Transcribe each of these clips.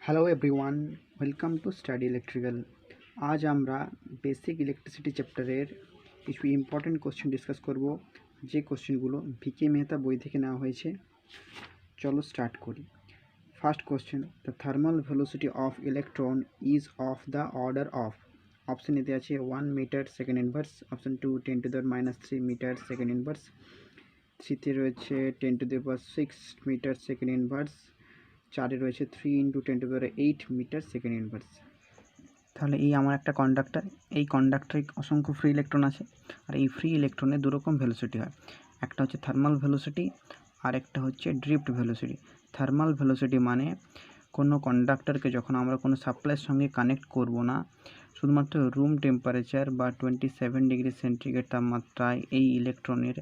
Hello everyone, welcome to study electrical. আজ আমরা basic electricity চ্যাপ্টারের কিছু ইম্পর্টেন্ট কোশ্চেন ডিসকাস করব, যে কোশ্চেনগুলো ভিকে মেহতা বই থেকে নেওয়া হয়েছে। চলো স্টার্ট করি। First question, the thermal velocity of electron is of the order of. Option এতে আছে 1 metre second inverse, option 2 10⁻³ metre second inverse, থ্রিতে রয়েছে 10⁻⁶ মিটার সেকেন্ড ইনভার্স, 4 রয়েছে 3 × 10⁸ মিটার সেকেন্ড ইনভার্স। তাহলে এই আমার একটা কন্ডাক্টর, এই কন্ডাক্টরে অসংখ্য ফ্রি ইলেকট্রন আছে, আর এই ফ্রি ইলেকট্রনের দুরকম ভেলোসিটি হয়। একটা হচ্ছে থার্মাল ভেলোসিটি আর একটা হচ্ছে ড্রিফট ভেলোসিটি। থার্মাল ভেলোসিটি মানে কোনো কন্ডাক্টরকে যখন আমরা কোনো সাপ্লাইয়ের সঙ্গে কানেক্ট করব না, শুধুমাত্র রুম টেম্পারেচার বা 27°C তাপমাত্রায় এই ইলেকট্রনের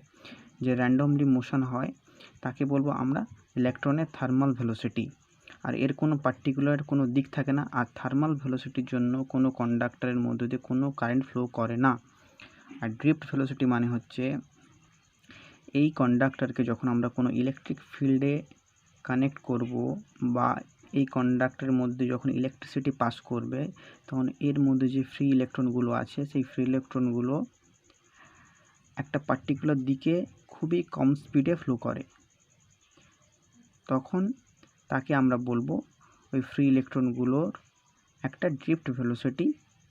যে র্যান্ডমলি মোশন হয় তাকে বলবো আমরা ইলেকট্রনের থার্মাল ভেলোসিটি। আর এর কোনো পার্টিকুলার কোনো দিক থাকে না, আর থার্মাল ভেলোসিটির জন্য কোনো কন্ডাক্টরের মধ্যে দিয়ে কোনো কারেন্ট ফ্লো করে না। আর ড্রিফট ভেলোসিটি মানে হচ্ছে এই কন্ডাক্টরকে যখন আমরা কোনো ইলেকট্রিক ফিল্ডে কানেক্ট করব বা এই কন্ডাক্টরের মধ্যে যখন ইলেকট্রিসিটি পাস করবে, তখন এর মধ্যে যে ফ্রি ইলেকট্রনগুলো আছে সেই ফ্রি ইলেকট্রনগুলো একটা পার্টিকুলার দিকে খুবই কম স্পিডে ফ্লো করে, তখন তাকে আমরা বলবো ওই ফ্রি ইলেকট্রনগুলোর একটা ড্রিফট ভেলোসিটি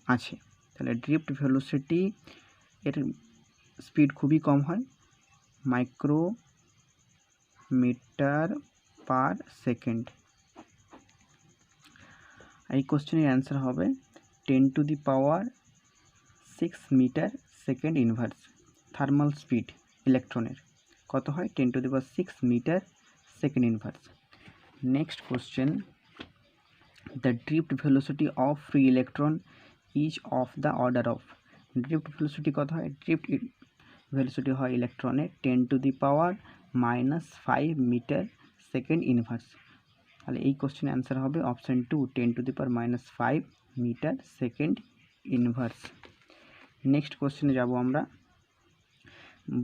আছে। তাহলে ড্রিফট ভেলোসিটি এর স্পিড খুবই কম হয়, μm/s। এই কোশ্চেনের অ্যান্সার হবে 10⁻⁶ metre second inverse. Thermal speed ইলেকট্রনের কত হয়? 10⁻⁶ metre second inverse. Next question, the drift velocity of free electron is of the order of। drift velocity কত হয়? drift velocity হয় ইলেকট্রনের 10⁻⁻5 মিটার সেকেন্ড ইনভার্স। তাহলে এই কোশ্চেন অ্যান্সার হবে option 2 10⁻⁵ metre second inverse. Next কোশ্চেনে যাব আমরা।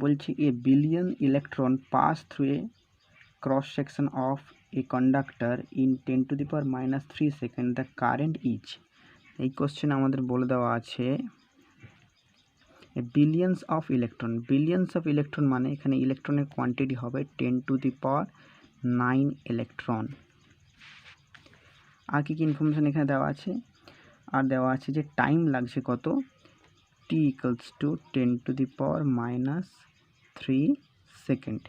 বলছি a billion electron pass through a cross section of a conductor in 10⁻³ second, the current is. এই কোশ্চেন আমাদের বলে দেওয়া আছে billions of electron. Billions of electron মানে এখানে ইলেকট্রনের কোয়ান্টিটি হবে 10⁹ ইলেকট্রন। আর কি কি ইনফরমেশান এখানে দেওয়া আছে? আর দেওয়া আছে যে টাইম লাগছে কত, t = 10⁻³ সেকেন্ড।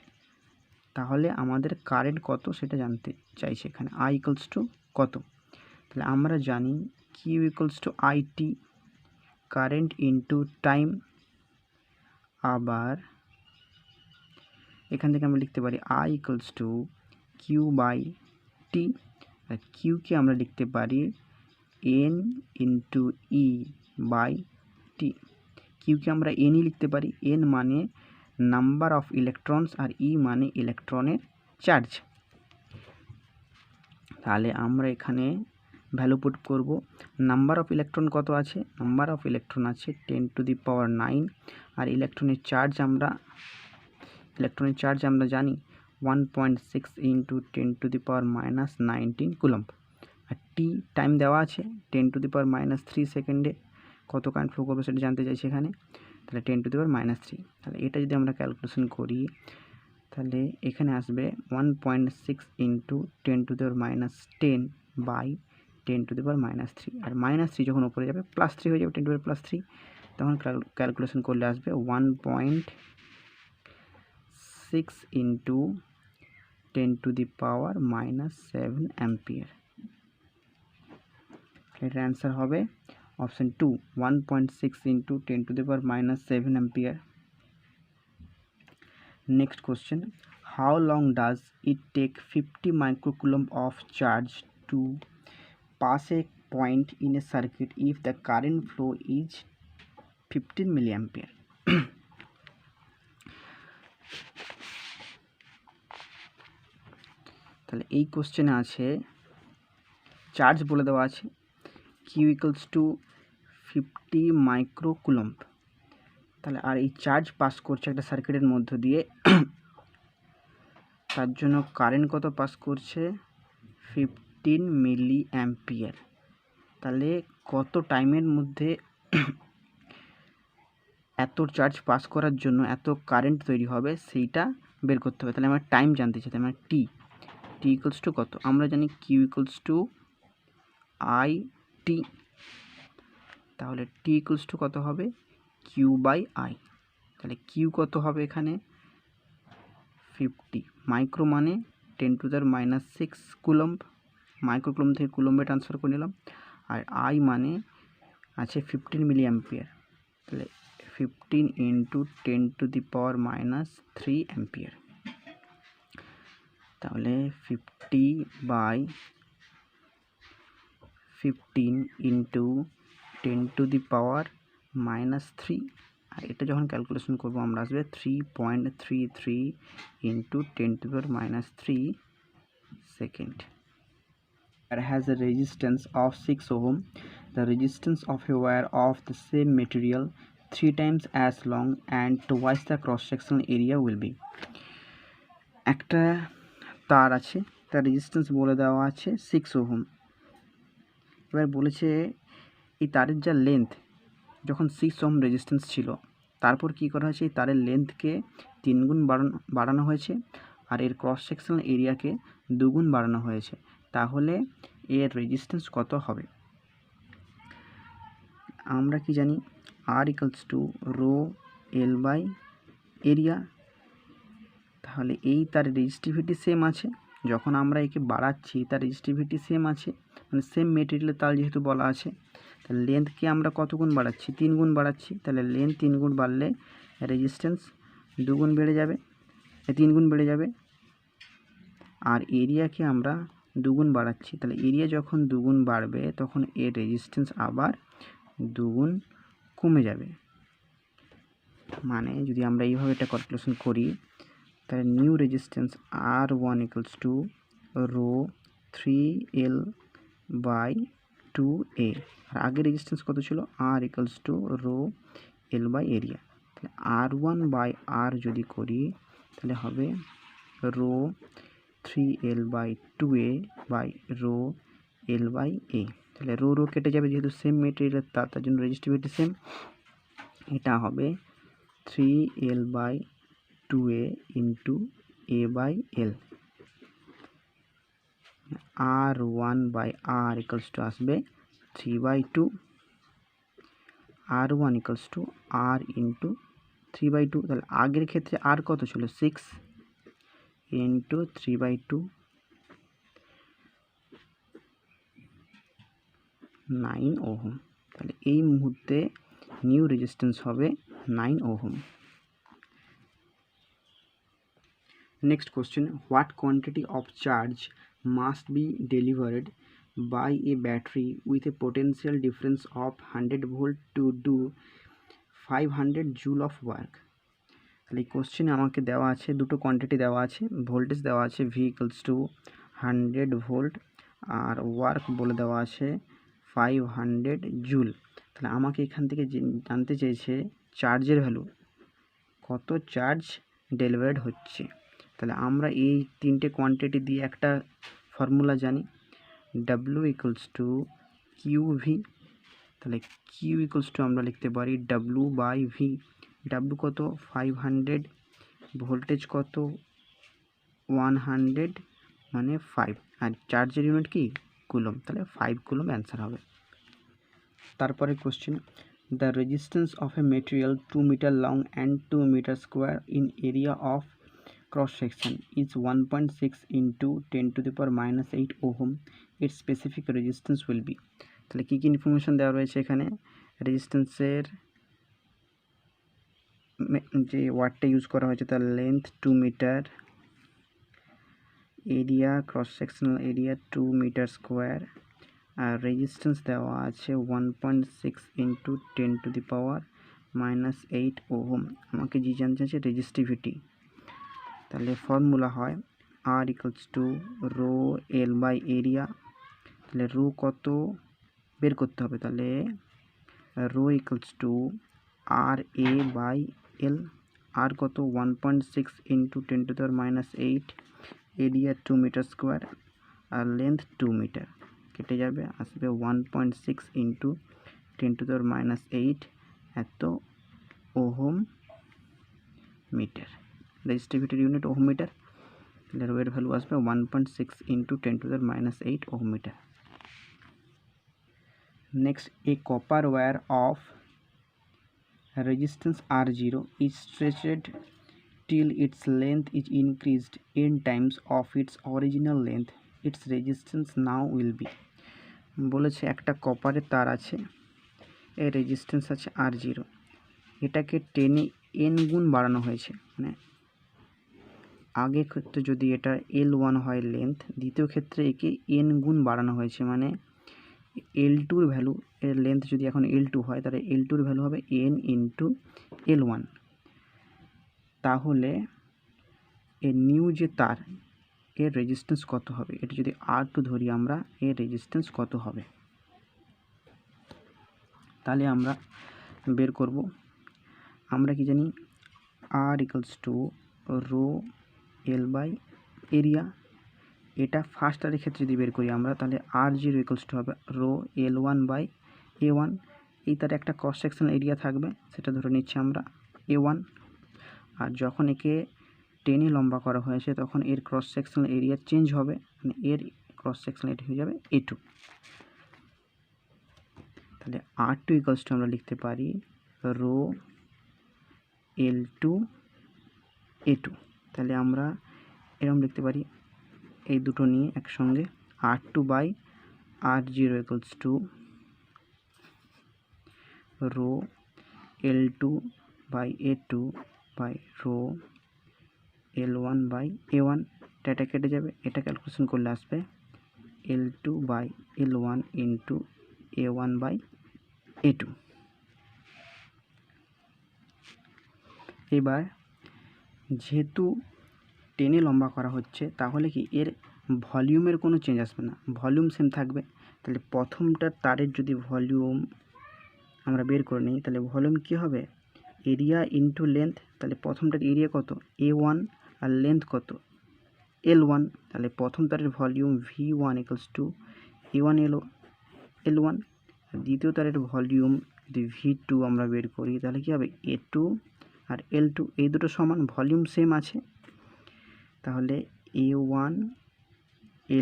তাহলে আমাদের কারেন্ট কত সেটা জানতে চাইছে এখানে, I = কত। তাহলে আমরা জানি Q = IT, current into time. আবার এখান থেকে আমরা লিখতে পারি I = Q/T, আর কিউকে আমরা লিখতে পারি N × E/T। কিউকে আমরা Nই লিখতে পারি, N মানে নাম্বার অফ ইলেকট্রনস আর E মানে ইলেকট্রনের চার্জ। তাহলে আমরা এখানে ভ্যালু পুট করব। নাম্বার অফ ইলেকট্রন কত আছে? নাম্বার অফ ইলেকট্রন আছে 10⁹, আর ইলেকট্রনের চার্জ আমরা জানি 1.6 × 10⁻⁻19 কুলম্ব। আর টি টাইম দেওয়া আছে 10⁻³ সেকেন্ডে কত কারেন্ট ফ্লো করবে সেটা জানতে চাইছি এখানে। তাহলে 10⁻³। তাহলে এটা যদি আমরা ক্যালকুলেশন করি তাহলে এখানে আসবে 1.6 × 10⁻10/10⁻³ আর -3 যখন উপরে যাবে +3 হয়ে যাবে, 10⁻+3, তখন ক্যালকুলেশন করলে আসবে 1.6 × 10⁻⁻7 অ্যাম্পিয়ার। এটার অ্যান্সার হবে option 2 1.6 × 10⁻⁻7 ampere. Next question, how long does it take 50 microcoulomb of charge to pass a point in a circuit if the current flow is 15 milliampere? তাহলে এই কোশ্চেনে আছে চার্জ বলে দেওয়া আছে Q = 50 মাইক্রোকুলম্ব। তাহলে আর এই চার্জ পাস করছে একটা সার্কিটের মধ্য দিয়ে, তার জন্য কারেন্ট কত পাস করছে? 15 মিলি অ্যাম্পিয়ার। তাহলে কত টাইমের মধ্যে এত চার্জ পাস করার জন্য এত কারেন্ট তৈরি হবে সেইটা বের করতে হবে। তাহলে আমরা টাইম জানতে চাই, তাহলে আমরা টি ইকুয়ালস টু কত, আমরা জানি Q equals to I T. তাহলে টি ইকুয়ালস টু কত হবে, কিউ বাই আই। তাহলে কিউ কত হবে এখানে 50, মাইক্রো মানে 10⁻⁶ কুলম্ব, মাইক্রো কুলম্ব থেকে কুলম্বে ট্রান্সফার করে নিলাম। আর আই মানে আছে 15 মিলি অ্যাম্পিয়ার, তাহলে 15 × 10⁻³ অ্যাম্পিয়ার। তাহলে 50/15 × 10⁻³ আর এটা যখন ক্যালকুলেশন করব আমরা আসবে 3.33 × 10⁻³ second. Wire has a resistance of 6 ohm. The resistance of a wire of the same material 3 times as long and twice the cross-sectional area will be. একটা তার আছে, তার রেজিস্ট্যান্স বলে দেওয়া আছে 6 ওহম। এবার বলেছে এই তারের যা লেন্থ, যখন 6 ওহম রেজিস্ট্যান্স ছিল, তারপর কি করা হয়েছে, এই তারের লেন্থকে 3 গুণ বাড়ানো হয়েছে আর এর ক্রস সেকশনাল এরিয়াকে 2 গুণ বাড়ানো হয়েছে। তাহলে এর রেজিস্ট্যান্স কত হবে? আমরা কি জানি, আর equals to rho L by area. তাহলে এই তার রেজিস্টিভিটি সেম আছে, যখন আমরা একে বাড়াচ্ছি তার রেজিস্টিভিটি সেম আছে, মানে সেম মেটেরিয়ালের তার যেহেতু বলা আছে, তাহলে লেন্থকে আমরা কত গুণ বাড়াচ্ছি, 3 গুণ বাড়াচ্ছি। তাহলে লেন্থ 3 গুণ বাড়লে রেজিস্ট্যান্স 2 গুণ বেড়ে যাবে, 3 গুণ বেড়ে যাবে। আর এরিয়াকে আমরা 2 গুণ বাড়াচ্ছি, তাহলে এরিয়া যখন 2 গুণ বাড়বে তখন এর রেজিস্ট্যান্স আবার 2 গুণ কমে যাবে। মানে যদি আমরা এইভাবে এটা ক্যালকুলেশন করি, তাহলে new resistance R1 equals to rho 3L/2A। আর আগের রেজিস্ট্যান্স কত ছিল, R equals to rho L by area. তাহলে R1/R যদি করি তাহলে হবে rho 3L/2A by rho L/A। তাহলে রো কেটে যাবে, যেহেতু সেম মেটেরিয়ালের তার জন্য রেজিস্টিভিটি সেম। এটা হবে 3L/2A into A/L। R1/R equals to আসবে 3/2। R1 equals two R into 3/2। তাহলে আগের ক্ষেত্রে আর কত ছিল, 6 ইন্টু 3/2, 9 ওহম। তাহলে এই মুহূর্তে নিউ রেজিস্ট্যান্স হবে 9 ohm. Next question, what quantity of charge must be delivered by a battery with a potential difference of 100 volt to do 500 joule of work? তাহলে এই কোশ্চেনে আমাকে দেওয়া আছে দুটো কোয়ান্টিটি দেওয়া আছে, ভোল্টেজ দেওয়া আছে V ইকুয়ালস টু 100 ভোল্ট আর ওয়ার্ক বলে দেওয়া আছে 500 জুল। তাহলে আমাকে এখান থেকে জানতে চেয়েছে চার্জের ভ্যালু, কত চার্জ ডেলিভার্ড হচ্ছে। তাহলে আমরা এই তিনটে কোয়ান্টিটি দিয়ে একটা ফর্মুলা জানি, W ইকুয়ালস টু QV। তাহলে কিউ ইকুয়ালস টু আমরা লিখতে পারি W/V। W কত 500, ভোল্টেজ কত 100 মানে 5, আর চার্জের ইউনিট কি কুলম, তাহলে 5 কুলম অ্যান্সার হবে। তারপরে question, the resistance of a material 2 metre long and 2 metre square in area of cross section is 1.6 into 10⁻⁸ ohm. Its specific resistance will be। তাহলে কী কী information দেওয়া রয়েছে এখানে, রেজিস্ট্যান্সের যে ওয়াটটা ইউজ করা হয়েছে তার length 2 metre, area cross sectional area 2 metre square, আর রেজিস্ট্যান্স দেওয়া আছে 1.6 into 10⁻⁸ ওহম। আমাকে যে জানতে চাইছে রেজিস্টিভিটি, তাহলে ফর্মুলা হয় R equals to rho L by area. তাহলে রো কত বের করতে হবে, তাহলে রো ইকুয়ালস টু RA/L। আর কত 1.6 into 10⁻⁸, এরিয়া 2 মিটার স্কোয়ার, আর লেন্থ 2 মিটার, কেটে যাবে, আসবে 1.6 ইন্টু 10⁻⁸ এত ওহম মিটার। রেজিস্টিভিটির ইউনিট ওহম মিটার, তাহলে রোয়ের ভ্যালু আসবে 1.6 into 10⁻⁸ ohm metre. Next, a copper wire of resistance R0 is stretched till its length is increased n times of its original length. Its resistance now will be, বলেছে একটা কপারের তার আছে, এর resistance আছে R0, এটাকে টেনে n গুণ বাড়ানো হয়েছে, মানে আগের ক্ষেত্রে যদি এটা L1 হয় লেন্থ, দ্বিতীয় ক্ষেত্রে একে n গুণ বাড়ানো হয়েছে, মানে L2-র ভ্যালু, এর লেন্থ যদি এখন L2 হয় তাহলে L2-র ভ্যালু হবে n ইন্টু L1। তাহলে এর নিউ যে তার, এর রেজিস্ট্যান্স কত হবে, এটা যদি R2 ধরি আমরা, এর রেজিস্ট্যান্স কত হবে, তাহলে আমরা বের করব। আমরা কি জানি, R equals to rho L by area. এটা ফার্স্ট তারের ক্ষেত্রে যদি বের করি আমরা, তাহলে R0 ইকুয়ালস টু হবে রো L1 বাই A1। এই তার একটা ক্রস সেকশনাল এরিয়া থাকবে, সেটা ধরে নিচ্ছি আমরা A1। আর যখন একে টেনে লম্বা করা হয়েছে তখন এর ক্রস সেকশনাল এরিয়া চেঞ্জ হবে, মানে এর ক্রস সেকশনাল এরিয়া হয়ে যাবে A2। তাহলে R2 ইকুয়ালস টু আমরা লিখতে পারি রো L2 A2। তাহলে আমরা এরকম লিখতে পারি, এই দুটো নিয়ে একসঙ্গে R2 by R0 equals to rho L2 by A2 by rho L1 by A1। এটা কেটে যাবে, এটা ক্যালকুলেশন করলে আসবে L2 by L1 into A1 by A2। এবার যেহেতু টেনে লম্বা করা হচ্ছে, তাহলে কি এর ভলিউমের কোনো চেঞ্জ আসবে না, ভলিউম সেম থাকবে। তাহলে প্রথমটার তারের যদি ভলিউম আমরা বের করে নিই, তাহলে ভলিউম কী হবে, এরিয়া ইন্টু লেন্থ। তাহলে প্রথমটার এরিয়া কত A1 আর লেন্থ কত L1, তাহলে প্রথম তারের volume V1 equals to A1 L1। দ্বিতীয় তারের ভলিউম যদি V2 আমরা বের করি, তাহলে কী হবে A2 আর L2, এই দুটো সমান, ভলিউম সেম আছে। তাহলে A1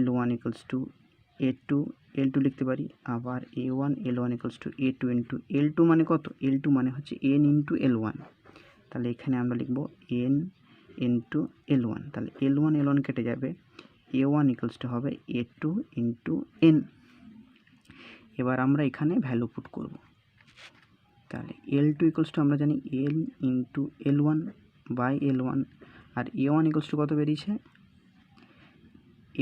L1 equals two A2 L2 লিখতে পারি, আবার A1 L1 equals two A2 into L2 মানে কত, L2 মানে হচ্ছে N ইন্টু L1। তাহলে এখানে আমরা লিখব N ইন্টু L1। তাহলে L1 L1 কেটে যাবে, A1 ইকুয়ালস টু হবে A2 ইন্টু N। এবার আমরা এখানে ভ্যালু পুট করব। তাহলে L2 ইকুয়ালস টু আমরা জানি N into L1 by L1, আর A1 ইকুয়ালস টু কত বেরিয়েছে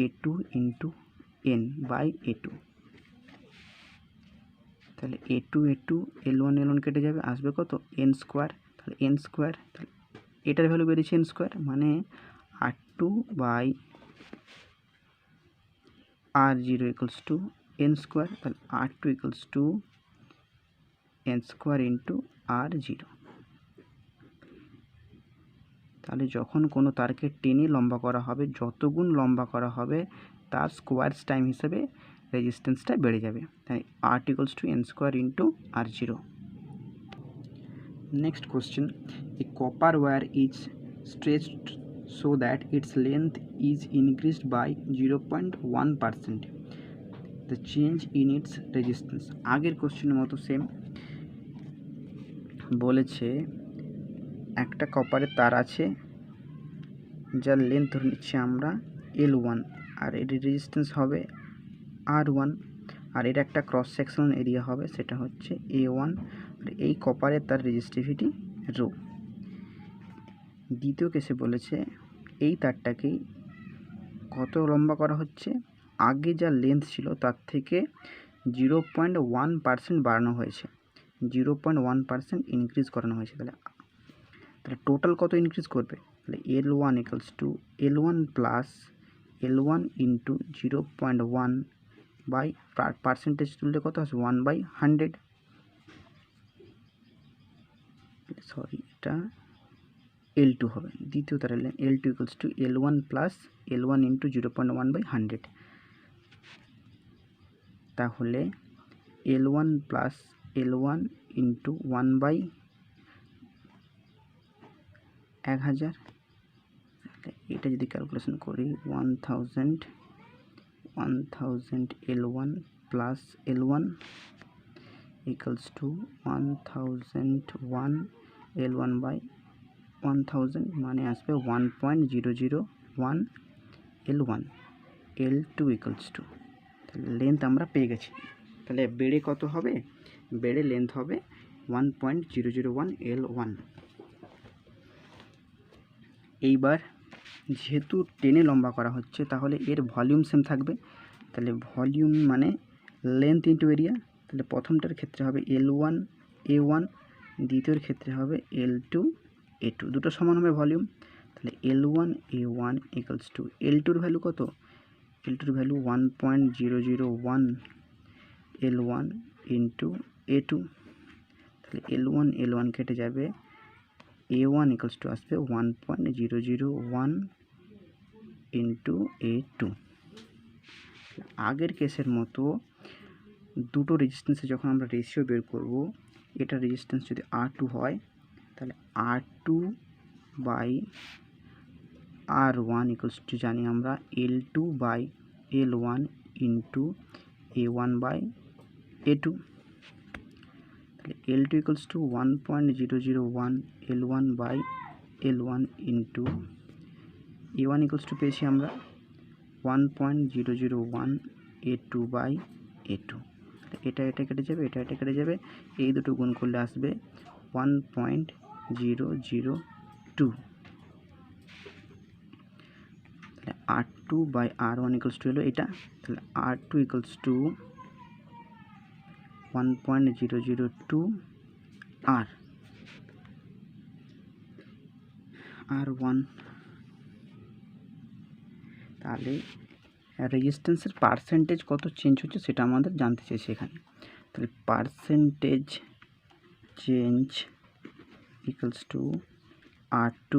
A2 into N by A2। তাহলে A2 L1 L1 কেটে যাবে, আসবে কত N স্কোয়ার। তাহলে N স্কোয়ার, তাহলে এটার ভ্যালু বেরিয়েছে N স্কোয়ার, মানে R2 by R0 equals to N square. তাহলে R2 equals to N square into R0। তাহলে যখন কোনো তারকে টেনে লম্বা করা হবে, যত গুণ লম্বা করা হবে তার স্কোয়ারস টাইম হিসেবে রেজিস্ট্যান্সটা বেড়ে যাবে। তাই R equals to N square into R0। Next question, A copper where is stretched so that its length is increased by 0.1%. The change in its resistance. আগের কোশ্চেনের মতো সেম বলেছে, একটা কপারের তার আছে যার লেন্থ ধরে নিচ্ছি আমরা L1, আর এর রেজিস্ট্যান্স হবে R1, আর এর একটা ক্রস সেকশনাল এরিয়া হবে, সেটা হচ্ছে A1, আর এই কপারের তার রেজিস্টিভিটি রো। দ্বিতীয় কেসে বলেছে এই তারটাকেই কত লম্বা করা হচ্ছে, আগে যা লেন্থ ছিল তার থেকে 0.1% বাড়ানো হয়েছে, 0.1% ইনক্রিজ করানো হয়েছে। তাহলে টোটাল কত ইনক্রিজ করবে, তাহলে L1 equals to L1 plus L1 into 0.1 by percentage তুললে কত আসবে 1/100। সরি, এটা L2 হবে, দ্বিতীয় তারের L2 equals to L1 plus L1 into 0.1/100। তাহলে L1 প্লাস L1 ইন্টু 1/1000, এটা যদি ক্যালকুলেশন করি 1000 L1 plus L1 equals to 1001 L1 by 1000 মানে আসবে 1.001 L1 L2 equals to, তাহলে লেন্থ আমরা পেয়ে গেছি। তাহলে বেড়ে কত হবে? বেড়ে লেন্থ হবে 1.001 L1। এইবার যেহেতু টেনে লম্বা করা হচ্ছে তাহলে এর ভলিউম সেম থাকবে। তাহলে ভলিউম মানে লেন্থ ইন্টু এরিয়া। তাহলে প্রথমটার ক্ষেত্রে হবে L1 A1, দ্বিতীয়র ক্ষেত্রে হবে L2 A2, দুটো সমান হবে ভলিউম। তাহলে L1 A1 equals two L2-র value কত? L2-র ভ্যালু 1.001 L1 ইন্টু A2। তাহলে L1 কেটে যাবে, A1 ইকুয়ালস টু আসবে 1.001 ইন্টু A2। আগের কেসের মতো দুটো রেজিস্ট্যান্সে যখন আমরা রেশিও বের করব, এটা রেজিস্ট্যান্স যদি R2 হয় তাহলে R2 by R1 equals two জানি আমরা L2 by L1 into A1 by A2। তাহলে L2 equals to 1.001 L1 by L1 into A1 equals to পেয়েছি আমরা 1.001 A2 বাই A2। এটা কেটে যাবে, এটা কেটে যাবে, এই দুটো গুণ করলে আসবে 1.002। তাহলে R2 by R1 equals two হলো এটা। তাহলে R2 ইকুয়ালস টু 1.002 R1। তাহলে রেজিস্ট্যান্সের পার্সেন্টেজ কত চেঞ্জ হচ্ছে সেটা আমাদের জানতে চাইছে এখানে। তাহলে percentage change equals to R2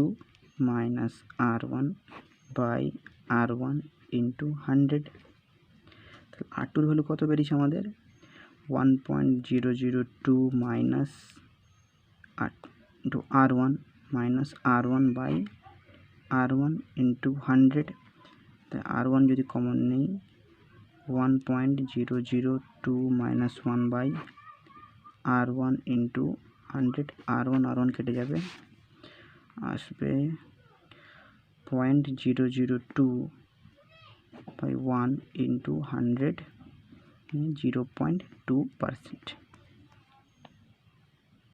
minus R1 by R1 into 100। তাহলে R2-র ভ্যালু কত বেরিয়েছে আমাদের? 1.002 minus into R1 minus R1 by R1 into 100। তাই R1 যদি কমন নেই 1.002 minus 1 by R1 into 100, R1 কেটে যাবে, আসবে 0.002 বাই 1 ইন্টু 100, 0.2%।